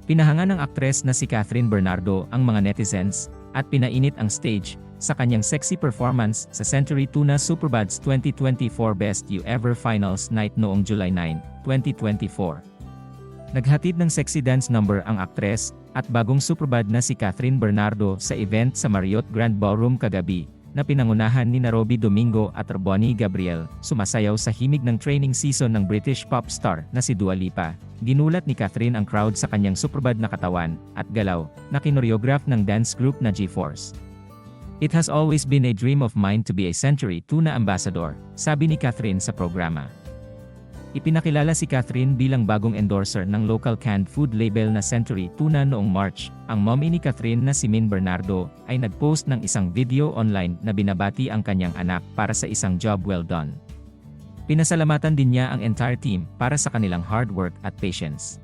Pinahanga ng aktres na si Catherine Bernardo ang mga netizens at pinainit ang stage sa kanyang sexy performance sa Century Tuna Superbads 2024 Best You Ever Finals Night noong July 9, 2024. Naghatid ng sexy dance number ang aktres at bagong Superbad na si Catherine Bernardo sa event sa Marriott Grand Ballroom kagabi na pinangunahan ni Robby Domingo at Ronnie Gabriel, sumasayaw sa himig ng training season ng British pop star na si Dua Lipa. Ginulat ni Catherine ang crowd sa kanyang Superbad na katawan at galaw na kinoreograph ng dance group na G-Force. "It has always been a dream of mine to be a Century Tuna ambassador," sabi ni Catherine sa programa. Ipinakilala si Catherine bilang bagong endorser ng local canned food label na Century Tuna noong March. Ang mommy ni Catherine na si Min Bernardo ay nag-post ng isang video online na binabati ang kanyang anak para sa isang job well done. Pinasalamatan din niya ang entire team para sa kanilang hard work at patience.